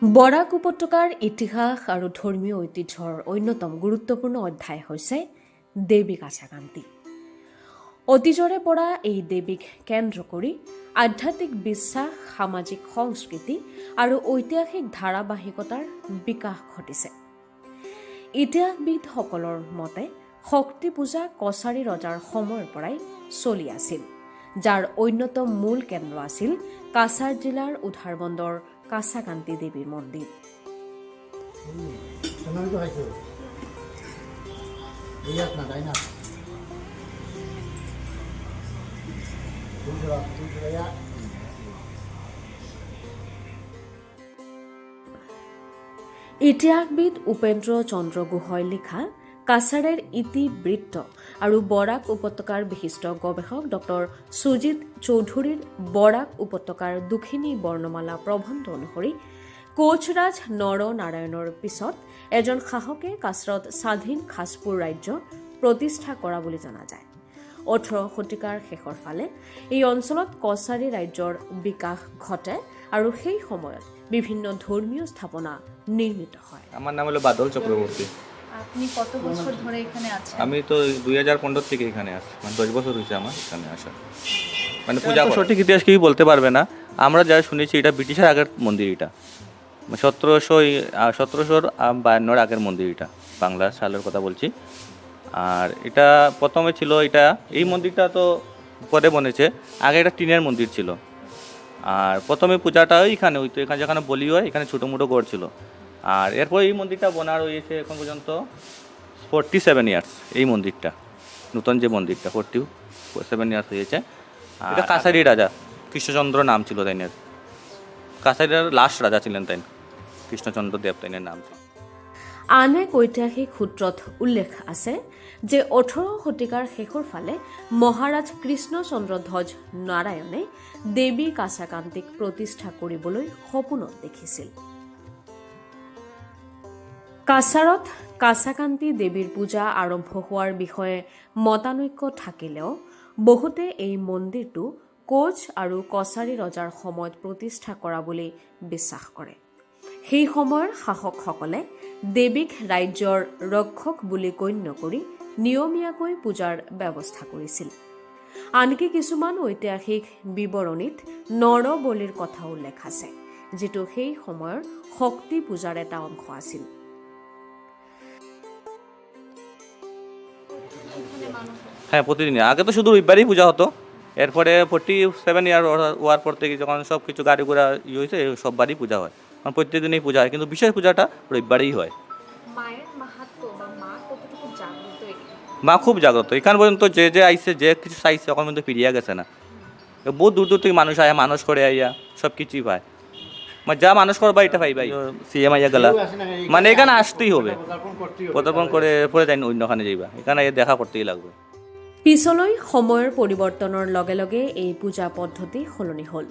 বৰাক উপত্যকাৰ ইতিহাস আৰু ধৰ্মীয় ঐতিহ্যৰ অন্যতম গুৰুত্বপূৰ্ণ অধ্যায় হৈছে দেৱী কাছাকান্তি। অতীজৰে পৰা এই দেৱীক কেন্দ্ৰ কৰি আধ্যাত্মিক বিশ্বাস, সামাজিক সংস্কৃতি আৰু ঐতিহাসিক ধাৰাবাহিকতাৰ বিকাশ ঘটিছে। ইতিহাসবিদসকলৰ মতে শক্তি পূজা কছাৰী ৰজাৰ সময়ৰ পৰাই চলি আছিল, যাৰ অন্যতম মূল কেন্দ্ৰ আছিল কাছাৰ জিলাৰ উধাৰবন্দৰ কাছাকান্তি দেৱীৰ মন্দিৰ। ইতিহাসবিদ উপেন্দ্ৰ চন্দ্ৰ গোহাঁই লিখা কাছাৰেৰ ইতিবৃত্ত আৰু বৰাক উপত্যকাৰ বিশিষ্ট গৱেষক ডক্টৰ সুজিত চৌধুৰীৰ বৰাক উপত্যকাৰ দুখিনী বৰ্ণমালা প্ৰবন্ধ অনুসৰি কোচৰাজ নৰনাৰায়ণৰ পিছত এজন শাসকে কাছাৰত স্বাধীন খাছপুৰ ৰাজ্য প্ৰতিষ্ঠা কৰা বুলি জনা যায়। 18 শতিকাৰ শেষৰ ফালে এই অঞ্চলত কছাৰী ৰাজ্যৰ বিকাশ ঘটে আৰু সেই সময়ত বিভিন্ন ধৰ্মীয় স্থাপনা নিৰ্মিত হয়। আমার নাম হলো বাদল চক্রবর্তী। আপনি কত বছর ধরে এখানে আছেন? আমি তো 2015 থেকে এখানে আসছি, মানে 10 বছর হয়েছে আমার এখানে আসা। মানে পূজা সঠিক ইতিহাস কেউ বলতে পারবে না। আমরা যা শুনেছি এটা ব্রিটিশের আগের মন্দির, এটা 1752 আগের মন্দির, এটা বাংলা সালের কথা বলছি। আর এটা প্রথমে ছিল, এটা এই মন্দিরটা তো পরে বনেছে, আগে এটা টিনের মন্দির ছিল। আর প্রথমে পূজাটা এইখানে হইতো, এখানে যেখানে বলি হয় এখানে ছোটো মোটো গড় ছিল। আর এরপর এই মন্দিরটা বোনার হয়েছে এখন পর্যন্ত 47 ইয়ার্স। এই মন্দিরটা নতুন যে মন্দিরটা 47 ইয়ার্স হয়েছে। এটা কাছারি রাজা কৃষ্ণচন্দ্র নাম ছিল তাইনের, কাছারির লাস্ট রাজা ছিলেন তাই, কৃষ্ণচন্দ্র দেব তাইনের নাম ছিল। আন এক ঐতিহাসিক সূত্ৰত উল্লেখ আছে যে 18 শতিকাৰ শেষৰ ফালে মহাৰাজ কৃষ্ণচন্দ্ৰ ধ্বজ নাৰায়ণে দেৱী কাছাকান্তিক প্ৰতিষ্ঠা কৰিবলৈ সপোনত দেখিছিল। কাছাৰত কাছাকান্তি দেৱীৰ পূজা আৰম্ভ হোৱাৰ বিষয়ে মতানৈক্য থাকিলেও বহুতে এই মন্দিৰটো কোচ আৰু কছাৰী ৰজাৰ সময়ত প্ৰতিষ্ঠা কৰা বুলি বিশ্বাস কৰে। সেই সময়ৰ শাসকসকলে দেৱীক ৰাজ্যৰ ৰক্ষক বুলি গণ্য কৰি নিয়মীয়াকৈ পূজাৰ ব্যৱস্থা কৰিছিল। আনকি কিছুমান ঐতিহাসিক বিৱৰণীত নৰবলিৰ কথা উল্লেখ আছে, যিটো সেই সময়ৰ শক্তি পূজাৰ এটা অংশ আছিল। হ্যাঁ, প্রতিদিন। আগে তো শুধু রবিবারই পূজা হতো, এরপরে 47 ইয়ার হওয়ার পর থেকে যখন সব কিছু গাড়ি ঘোড়া হয়েছে সব বারই পূজা হয়, প্রত্যেকদিনই পূজা হয়, কিন্তু বিশেষ পূজাটা রবিবারেই হয়। মায়ের মাহাত্ম্য বা মা কতটুকু জাগ্রত এখানে? মা খুব জাগ্রত, এখান পর্যন্ত যে আইসে, যে কিছু চাইছে এখন পর্যন্ত ফিরিয়া গেছে না। বহু দূর দূর থেকে মানুষ আয়া, মানুষ করে আইয়া সব কিছুই পায়, মানে যা মানুষ করবা এটা পাইবা। সিএম আইয়া গেলা মানে এখানে আসতেই হবে, পদার্পণ করে পরে যাই অন্যখানে যাইবা, এখানে দেখা করতেই লাগবে। পিছলৈ সময়ৰ পৰিৱৰ্তনৰ লগে লগে এই পূজা পদ্ধতি সলনি হ'ল।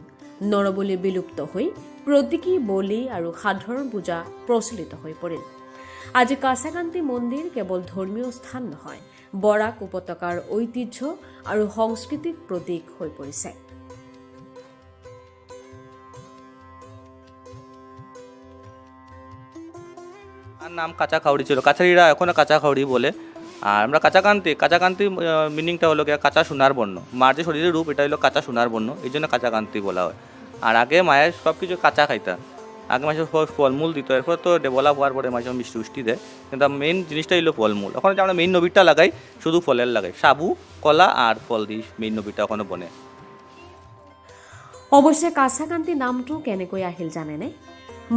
নৰবলি বিলুপ্ত হৈ প্ৰতীকী বলি আৰু সাধাৰণ পূজা প্ৰচলিত হৈ পৰিল। আজি কাছাকান্তি মন্দিৰ কেৱল ধৰ্মীয় স্থান নহয়, বৰাক উপত্যকাৰ ঐতিহ্য আৰু সংস্কৃতিক প্ৰতীক হৈ পৰিছে। আর নাম কাঁচা খাউড়ি ছিল, কাছারিরা এখনো কাঁচা খাউড়ি বলে। আর আমরা কাঁচাকান্তি মিনিংটা হলো কাঁচা সোনার বর্ণ, মার যে শরীরের রূপ এটা হলো কাঁচা সোনার বর্ণ, এই জন্য কাঁচাকান্তি বলা হয়। আর আগে মায়ের সব কিছু কাঁচা খাইতা, আগে মাসে ফলমূল দিত, এরপর তো ডেভেলপ হওয়ার পরে মাসে মিষ্টি উষ্টি দেয়, কিন্তু মেইন জিনিসটা হলো ফলমূল। এখন যে আমরা মেইন নবীরটা লাগাই শুধু ফলের লাগাই, সাবু কলা আর ফল দিই মেইন নবীরটা ওখানে বনে। অৱশ্যে কাছাকান্তি নামটো কেনেকৈ আহিল জানেনে?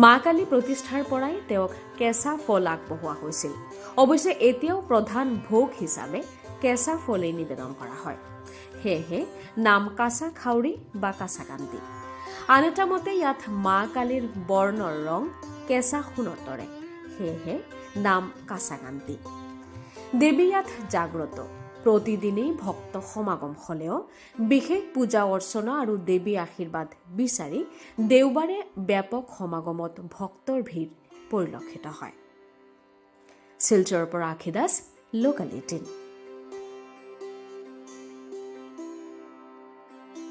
মা কালী প্ৰতিষ্ঠাৰ পৰাই তেওঁক কেঁচা ফল আগবঢ়োৱা হৈছিল। অৱশ্যে এতিয়াও প্ৰধান ভোগ হিচাপে কেঁচা ফলেই নিবেদন কৰা হয়, সেয়েহে নাম কাঁচা খাউৰি বা কাছাকান্তি। আন এটা মতে ইয়াত মা কালীৰ বৰ্ণৰ ৰং কেঁচা সোণৰ দৰে, সেয়েহে নাম কাছাকান্তি। দেৱী ইয়াত জাগ্ৰত, প্ৰতিদিনেই ভক্ত সমাগম হ'লেও বিশেষ পূজা অৰ্চনা আৰু দেৱী আশীৰ্বাদ বিচাৰি দেওবাৰে ব্যাপক সমাগমত ভক্তৰ ভিৰ পৰিলক্ষিত হয়। শিলচৰৰ পৰা আখি দাস, লোকেল 18।